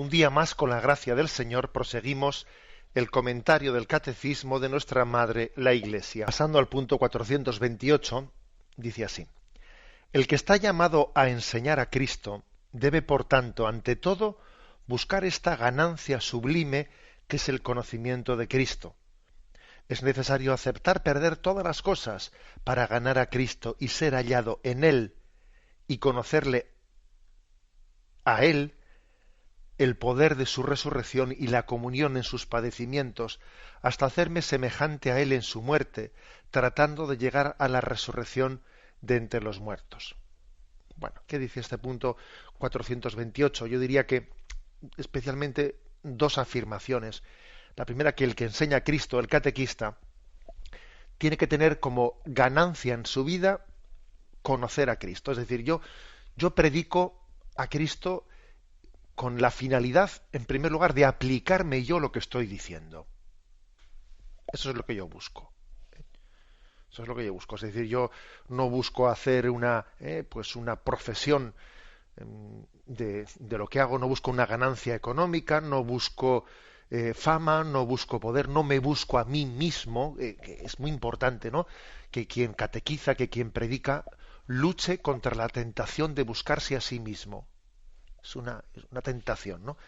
Un día más, con la gracia del Señor, proseguimos el comentario del Catecismo de nuestra Madre, la Iglesia. Pasando al punto 428, dice así: el que está llamado a enseñar a Cristo debe, por tanto, ante todo, buscar esta ganancia sublime que es el conocimiento de Cristo. Es necesario aceptar perder todas las cosas para ganar a Cristo y ser hallado en Él y conocerle a Él, el poder de su resurrección y la comunión en sus padecimientos, hasta hacerme semejante a Él en su muerte, tratando de llegar a la resurrección de entre los muertos. Bueno, ¿qué dice este punto 428? Yo diría que especialmente dos afirmaciones. La primera, que el que enseña a Cristo, el catequista, tiene que tener como ganancia en su vida conocer a Cristo. Es decir, yo predico a Cristo con la finalidad, en primer lugar, de aplicarme yo lo que estoy diciendo. Eso es lo que yo busco. Eso es lo que yo busco. Es decir, yo no busco hacer una profesión de lo que hago, no busco una ganancia económica, no busco fama, no busco poder, no me busco a mí mismo, que es muy importante, ¿no? Que quien catequiza, que quien predica, luche contra la tentación de buscarse a sí mismo. Es una tentación, ¿no?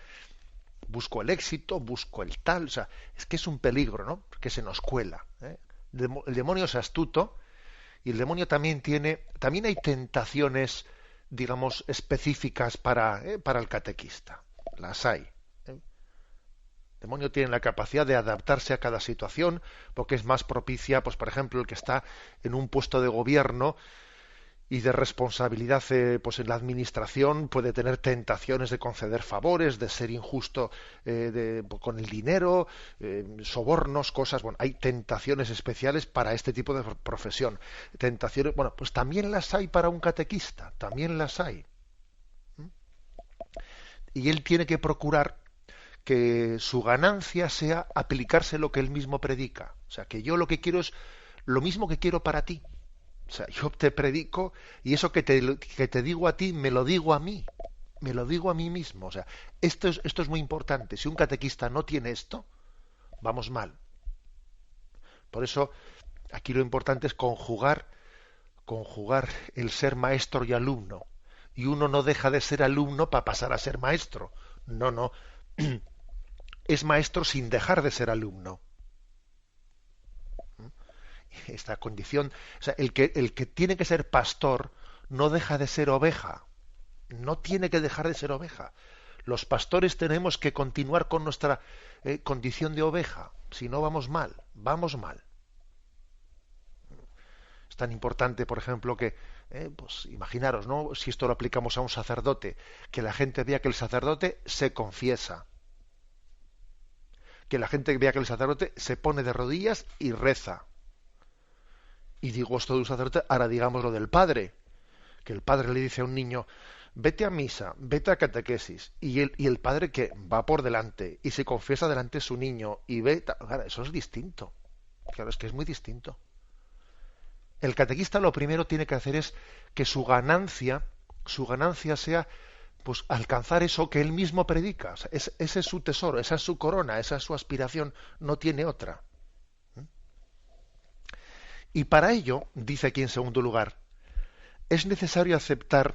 Busco el éxito, busco el tal, o sea, es que es un peligro, ¿no? Que se nos cuela, ¿eh? El demonio es astuto y el demonio también hay tentaciones, digamos, específicas para el catequista. Las hay. El demonio tiene la capacidad de adaptarse a cada situación porque es más propicia, pues por ejemplo, el que está en un puesto de gobierno y de responsabilidad pues en la administración puede tener tentaciones de conceder favores, de ser injusto con el dinero, sobornos, cosas. Bueno, hay tentaciones especiales para este tipo de profesión. Tentaciones, bueno, pues también las hay para un catequista, también las hay. Y él tiene que procurar que su ganancia sea aplicarse lo que él mismo predica. O sea, que yo lo que quiero es lo mismo que quiero para ti. O sea, yo te predico y eso que te digo a ti me lo digo a mí. Me lo digo a mí mismo. O sea, esto es muy importante. Si un catequista no tiene esto, vamos mal. Por eso, aquí lo importante es conjugar el ser maestro y alumno. Y uno no deja de ser alumno para pasar a ser maestro. No, no. Es maestro sin dejar de ser alumno. Esta condición, o sea, el que tiene que ser pastor no deja de ser oveja, no tiene que dejar de ser oveja. Los pastores tenemos que continuar con nuestra condición de oveja, si no vamos mal, vamos mal. Es tan importante, por ejemplo, que, pues imaginaros, ¿no? Si esto lo aplicamos a un sacerdote, que la gente vea que el sacerdote se confiesa, que la gente vea que el sacerdote se pone de rodillas y reza. Y digo esto de un sacerdote, ahora digamos lo del padre, que el padre le dice a un niño, vete a misa, vete a catequesis, y el padre que va por delante y se confiesa delante de su niño y ve, claro, eso es distinto, claro, es que es muy distinto. El catequista lo primero tiene que hacer es que su ganancia sea pues alcanzar eso que él mismo predica. O sea, ese es su tesoro, esa es su corona, esa es su aspiración, no tiene otra. Y para ello, dice aquí en segundo lugar, es necesario aceptar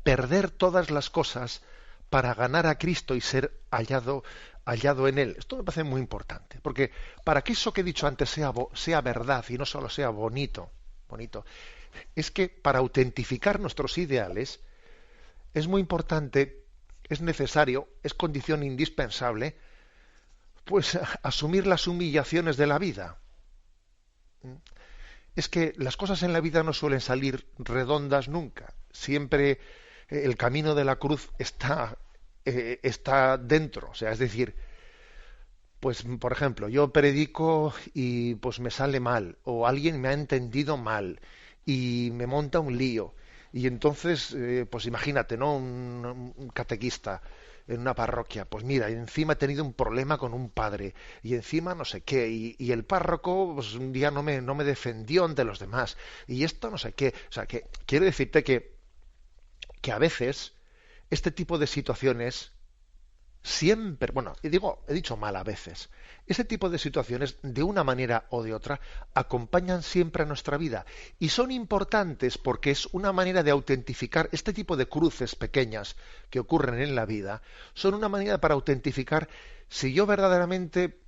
perder todas las cosas para ganar a Cristo y ser hallado en Él. Esto me parece muy importante, porque para que eso que he dicho antes sea verdad y no solo sea bonito, es que para autentificar nuestros ideales es muy importante, es necesario, es condición indispensable, pues asumir las humillaciones de la vida. Es que las cosas en la vida no suelen salir redondas nunca. Siempre el camino de la cruz está dentro. O sea, es decir, pues por ejemplo, yo predico y pues me sale mal, o alguien me ha entendido mal y me monta un lío. Y entonces, pues imagínate, ¿no? Un catequista en una parroquia, pues mira, encima he tenido un problema con un padre, y encima no sé qué, y el párroco pues un día no me defendió ante los demás, y esto no sé qué. O sea, que quiero decirte que a veces este tipo de situaciones siempre, bueno, y digo, he dicho mal a veces, ese tipo de situaciones, de una manera o de otra, acompañan siempre a nuestra vida y son importantes porque es una manera de autentificar este tipo de cruces pequeñas que ocurren en la vida, son una manera para autentificar si yo verdaderamente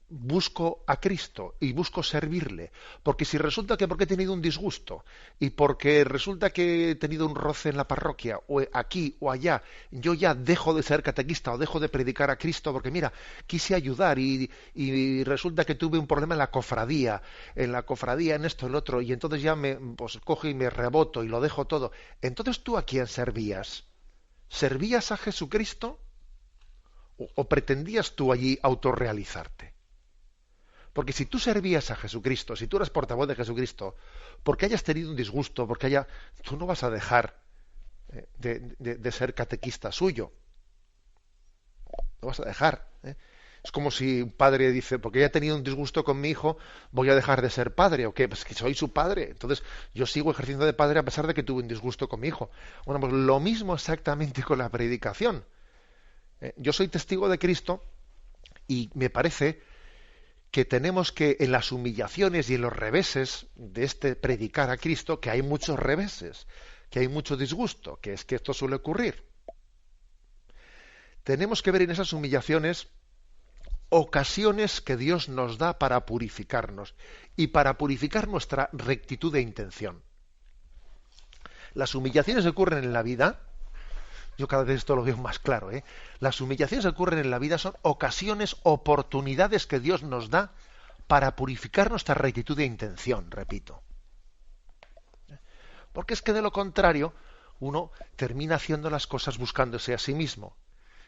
busco a Cristo y busco servirle, porque si resulta que porque he tenido un disgusto y porque resulta que he tenido un roce en la parroquia o aquí o allá, yo ya dejo de ser catequista o dejo de predicar a Cristo porque mira, quise ayudar y resulta que tuve un problema en la cofradía, en esto, en lo otro, y entonces ya me pues, cojo y me reboto y lo dejo todo. Entonces, ¿tú a quién servías? ¿Servías a Jesucristo o pretendías tú allí autorrealizarte? Porque si tú servías a Jesucristo, si tú eres portavoz de Jesucristo, porque hayas tenido un disgusto, tú no vas a dejar de ser catequista suyo. No vas a dejar. Es como si un padre dice, porque ya he tenido un disgusto con mi hijo, voy a dejar de ser padre, ¿o qué? Pues que soy su padre. Entonces yo sigo ejerciendo de padre a pesar de que tuve un disgusto con mi hijo. Bueno, pues lo mismo exactamente con la predicación. Yo soy testigo de Cristo y me parece que tenemos que, en las humillaciones y en los reveses de este predicar a Cristo, que hay muchos reveses, que hay mucho disgusto, que es que esto suele ocurrir. Tenemos que ver en esas humillaciones ocasiones que Dios nos da para purificarnos y para purificar nuestra rectitud de intención. Las humillaciones que ocurren en la vida, yo cada vez esto lo veo más claro, las humillaciones que ocurren en la vida son ocasiones, oportunidades que Dios nos da para purificar nuestra rectitud de intención, repito. Porque es que de lo contrario, uno termina haciendo las cosas buscándose a sí mismo.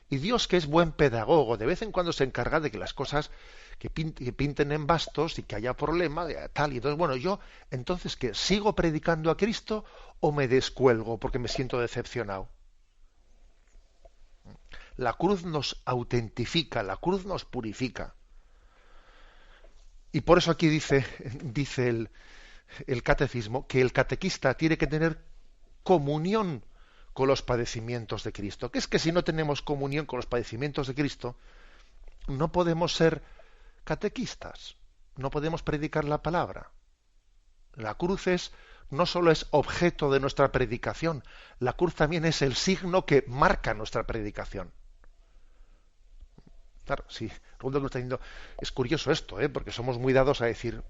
Y Dios, que es buen pedagogo, de vez en cuando se encarga de que las cosas que pinten en bastos y que haya problema, tal. Y entonces, bueno, yo, entonces, ¿qué? ¿Sigo predicando a Cristo o me descuelgo porque me siento decepcionado? La cruz nos autentifica, la cruz nos purifica. Y por eso aquí dice el catecismo que el catequista tiene que tener comunión con los padecimientos de Cristo. Que es que si no tenemos comunión con los padecimientos de Cristo, no podemos ser catequistas, no podemos predicar la palabra. La cruz no solo es objeto de nuestra predicación, la cruz también es el signo que marca nuestra predicación. Claro, sí, Romualdo nos está diciendo, es curioso esto, porque somos muy dados a decir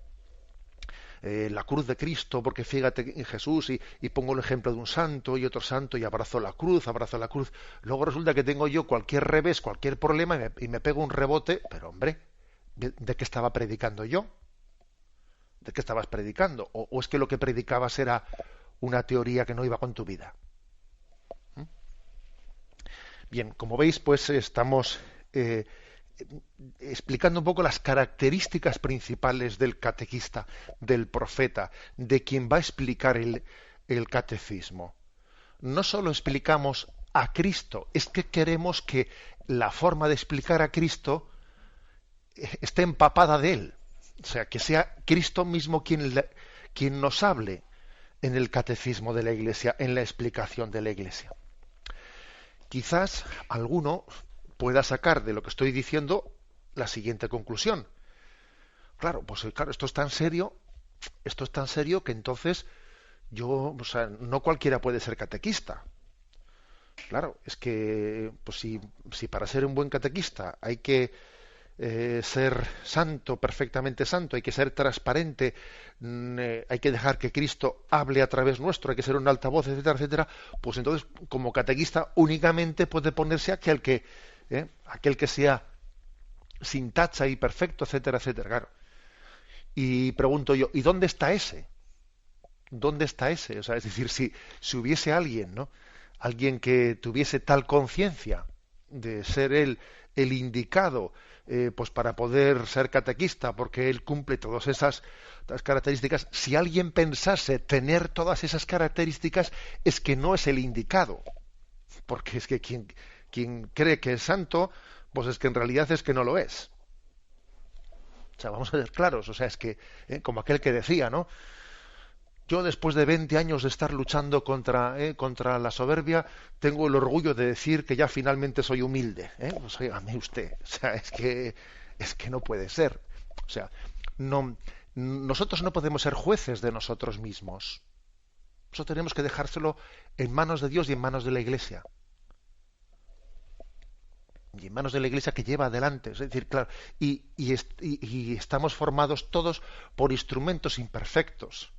la cruz de Cristo, porque fíjate en Jesús y pongo el ejemplo de un santo y otro santo y abrazo la cruz. Luego resulta que tengo yo cualquier revés, cualquier problema y me pego un rebote, pero hombre, ¿de qué estaba predicando yo? ¿De qué estabas predicando? ¿O es que lo que predicabas era una teoría que no iba con tu vida? Bien, como veis, pues estamos explicando un poco las características principales del catequista, del profeta, de quien va a explicar el catecismo. No solo explicamos a Cristo, es que queremos que la forma de explicar a Cristo esté empapada de él. O sea, que sea Cristo mismo quien nos hable en el catecismo de la Iglesia, en la explicación de la Iglesia. Quizás alguno pueda sacar de lo que estoy diciendo la siguiente conclusión. Claro, pues claro, esto es tan serio que entonces o sea, no cualquiera puede ser catequista. Claro, es que pues si para ser un buen catequista hay que ser santo, perfectamente santo, hay que ser transparente, hay que dejar que Cristo hable a través nuestro, hay que ser un altavoz, etcétera, etcétera, pues entonces como catequista únicamente puede ponerse aquel que sea sin tacha y perfecto, etcétera, etcétera, claro. Y pregunto yo, ¿y dónde está ese? ¿Dónde está ese? O sea, es decir, si hubiese alguien, ¿no? Alguien que tuviese tal conciencia de ser él el indicado pues para poder ser catequista, porque él cumple todas esas características, si alguien pensase tener todas esas características, es que no es el indicado. Porque es que quien cree que es santo, pues es que en realidad es que no lo es. O sea, vamos a ser claros, o sea, es que, como aquel que decía, ¿no? Yo, después de 20 años de estar luchando contra la soberbia, tengo el orgullo de decir que ya finalmente soy humilde. Pues óigame usted, o sea, es que no puede ser. O sea, no, nosotros no podemos ser jueces de nosotros mismos. Eso tenemos que dejárselo en manos de Dios y en manos de la Iglesia. Y en manos de la Iglesia que lleva adelante. Es decir, claro, y estamos formados todos por instrumentos imperfectos.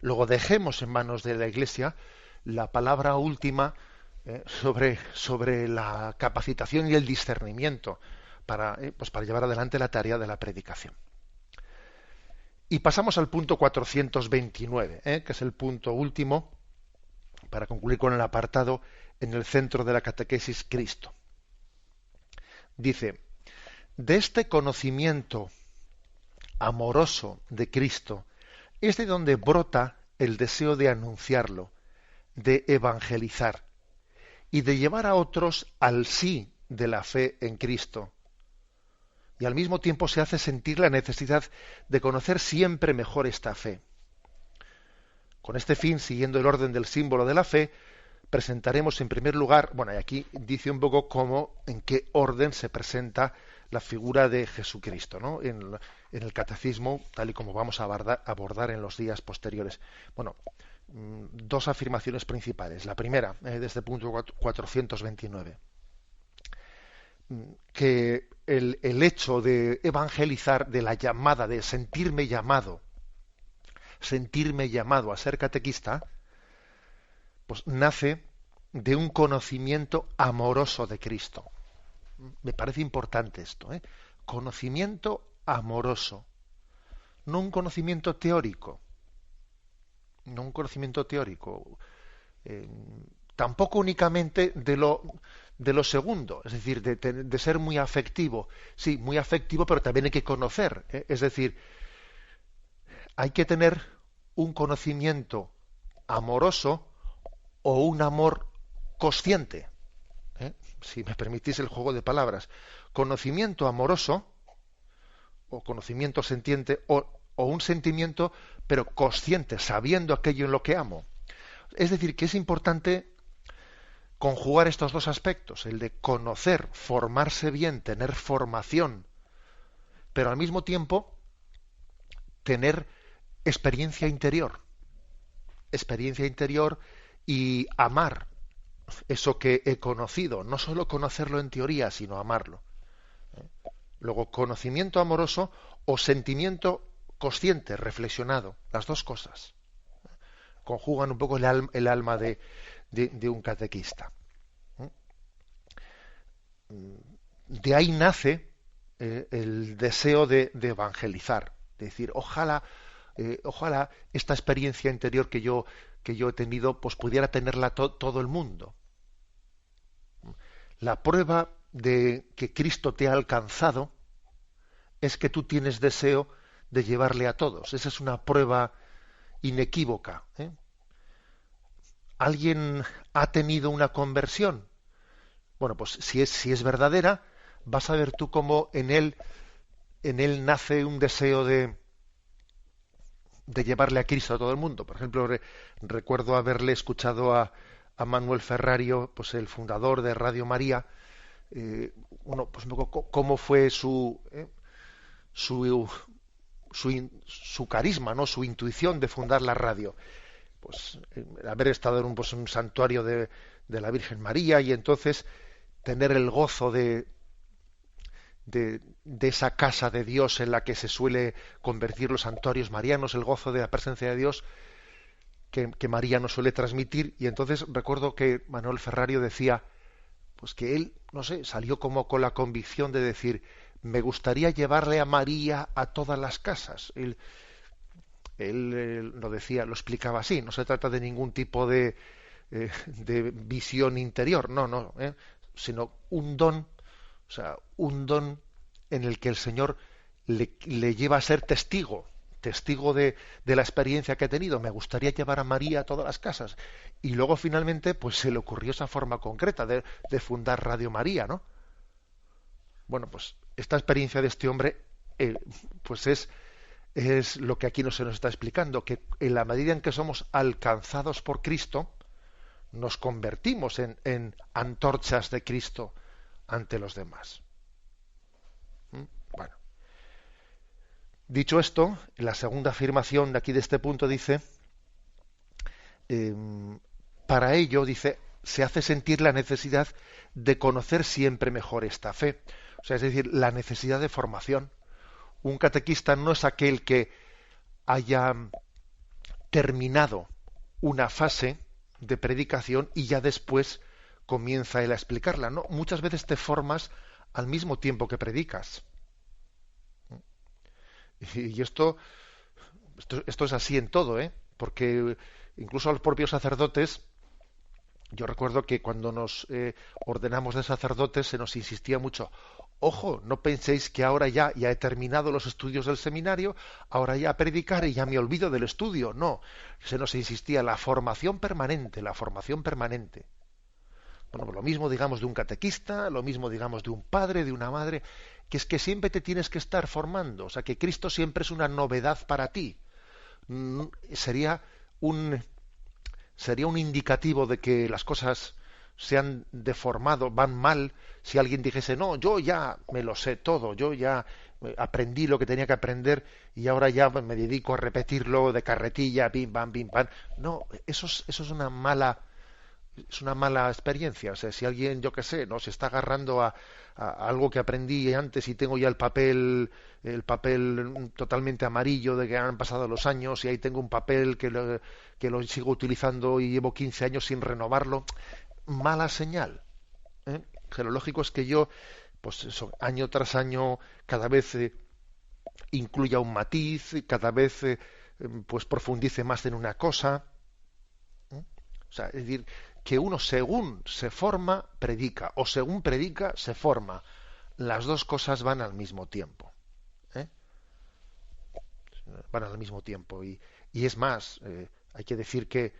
Luego dejemos en manos de la Iglesia la palabra última sobre la capacitación y el discernimiento para llevar adelante la tarea de la predicación. Y pasamos al punto 429, que es el punto último, para concluir con el apartado en el centro de la catequesis Cristo. Dice, de este conocimiento amoroso de Cristo es de donde brota el deseo de anunciarlo, de evangelizar y de llevar a otros al sí de la fe en Cristo. Y al mismo tiempo se hace sentir la necesidad de conocer siempre mejor esta fe. Con este fin, siguiendo el orden del símbolo de la fe, presentaremos en primer lugar, y aquí dice un poco en qué orden se presenta la figura de Jesucristo, ¿no? En el catecismo, tal y como vamos a abordar en los días posteriores. Dos afirmaciones principales. La primera, de este punto 429, que el hecho de evangelizar, de la llamada, de sentirme llamado a ser catequista, pues nace de un conocimiento amoroso de Cristo. Me parece importante esto, conocimiento amoroso, no un conocimiento teórico, tampoco únicamente de lo segundo, es decir, de ser muy afectivo, sí, muy afectivo, pero también hay que conocer, es decir, hay que tener un conocimiento amoroso o un amor consciente, si me permitís el juego de palabras, conocimiento amoroso o conocimiento sentiente o un sentimiento pero consciente, sabiendo aquello en lo que amo. Es decir, que es importante conjugar estos dos aspectos, el de conocer, formarse bien, tener formación, pero al mismo tiempo tener experiencia interior y amar eso que he conocido, no solo conocerlo en teoría, sino amarlo. Luego, conocimiento amoroso o sentimiento consciente, reflexionado, las dos cosas conjugan un poco el alma de un catequista. De ahí nace el deseo de evangelizar, de decir, ojalá esta experiencia interior que yo he tenido, pues pudiera tenerla todo el mundo. La prueba de que Cristo te ha alcanzado es que tú tienes deseo de llevarle a todos. Esa es una prueba inequívoca. ¿Alguien ha tenido una conversión? Bueno, pues si es verdadera, vas a ver tú cómo en él nace un deseo de llevarle a Cristo a todo el mundo. Por ejemplo, recuerdo haberle escuchado a Manuel Ferrario, pues el fundador de Radio María, pues cómo fue su carisma, ¿no? Su intuición de fundar la radio. Pues haber estado en un santuario de la Virgen María y entonces tener el gozo de esa casa de Dios en la que se suele convertir los santuarios marianos, el gozo de la presencia de Dios que María nos suele transmitir. Y entonces recuerdo que Manuel Ferrario decía pues que él, no sé, salió como con la convicción de decir, me gustaría llevarle a María a todas las casas. Él lo decía, lo explicaba así, no se trata de ningún tipo de visión interior, no, sino un don, o sea, un don en el que el Señor le lleva a ser testigo de la experiencia que ha tenido. Me gustaría llevar a María a todas las casas. Y luego finalmente pues se le ocurrió esa forma concreta de fundar Radio María, ¿no? Bueno, pues esta experiencia de este hombre pues es es lo que aquí no se nos está explicando, que en la medida en que somos alcanzados por Cristo, nos convertimos en antorchas de Cristo ante los demás. Bueno, dicho esto, la segunda afirmación de aquí de este punto dice, para ello, dice, se hace sentir la necesidad de conocer siempre mejor esta fe. O sea, es decir, la necesidad de formación. Un catequista no es aquel que haya terminado una fase de predicación y ya después comienza él a explicarla. No, muchas veces te formas al mismo tiempo que predicas. Y esto es así en todo, porque incluso a los propios sacerdotes, yo recuerdo que cuando nos ordenamos de sacerdotes se nos insistía mucho, ojo, no penséis que ahora ya he terminado los estudios del seminario, ahora ya a predicar y ya me olvido del estudio. No, se nos insistía la formación permanente, la formación permanente. Bueno, pues lo mismo digamos de un catequista, lo mismo digamos de un padre, de una madre, que es que siempre te tienes que estar formando, o sea que Cristo siempre es una novedad para ti. Sería un indicativo de que las cosas se han deformado, van mal, si alguien dijese, no, yo ya me lo sé todo, yo ya aprendí lo que tenía que aprender y ahora ya me dedico a repetirlo de carretilla, pim, pam, pim, pam. No, eso es una mala experiencia. O sea, si alguien, yo qué sé, no se está agarrando a algo que aprendí antes y tengo ya el papel totalmente amarillo de que han pasado los años y ahí tengo un papel que lo sigo utilizando y llevo 15 años sin renovarlo, mala señal. Que lo lógico es que yo, pues eso, año tras año, cada vez incluya un matiz, cada vez pues profundice más en una cosa. O sea, es decir, que uno según se forma, predica, o según predica, se forma. Las dos cosas van al mismo tiempo. Van al mismo tiempo. Y es más, hay que decir que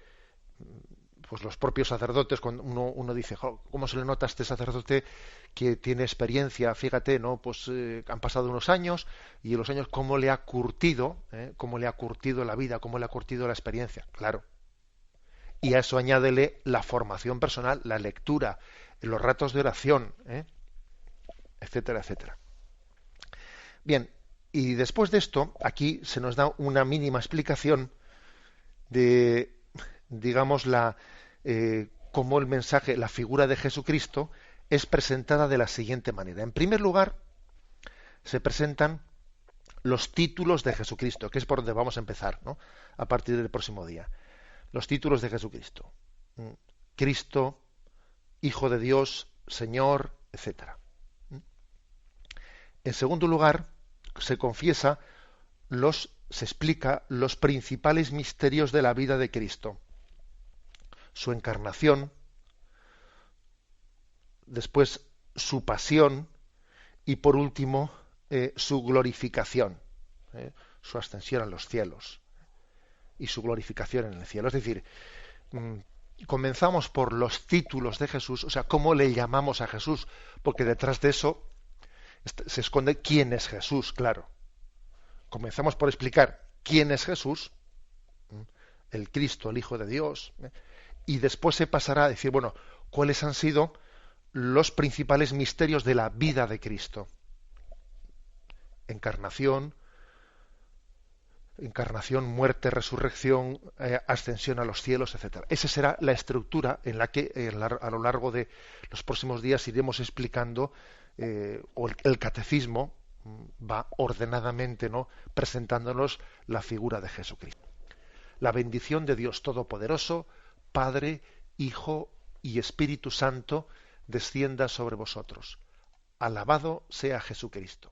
pues los propios sacerdotes, cuando uno dice, ¿cómo se le nota a este sacerdote que tiene experiencia? Fíjate, ¿no? Pues han pasado unos años y en los años cómo le ha curtido la vida, cómo le ha curtido la experiencia. Claro. Y a eso añádele la formación personal, la lectura, los ratos de oración, etcétera, etcétera. Bien, y después de esto, aquí se nos da una mínima explicación de, digamos, cómo el mensaje, la figura de Jesucristo es presentada de la siguiente manera. En primer lugar, se presentan los títulos de Jesucristo, que es por donde vamos a empezar, ¿no? A partir del próximo día. Los títulos de Jesucristo. Cristo, Hijo de Dios, Señor, etcétera. En segundo lugar, se explica los principales misterios de la vida de Cristo. Su encarnación, después su pasión y por último su glorificación, su ascensión a los cielos y su glorificación en el cielo. Es decir, comenzamos por los títulos de Jesús, o sea, cómo le llamamos a Jesús, porque detrás de eso se esconde quién es Jesús, claro. Comenzamos por explicar quién es Jesús, el Cristo, el Hijo de Dios, y después se pasará a decir, bueno, cuáles han sido los principales misterios de la vida de Cristo. Encarnación, muerte, resurrección, ascensión a los cielos, etcétera. Esa será la estructura en la que a lo largo de los próximos días iremos explicando, o el catecismo va ordenadamente, ¿no?, presentándonos la figura de Jesucristo. La bendición de Dios Todopoderoso, Padre, Hijo y Espíritu Santo, descienda sobre vosotros. Alabado sea Jesucristo.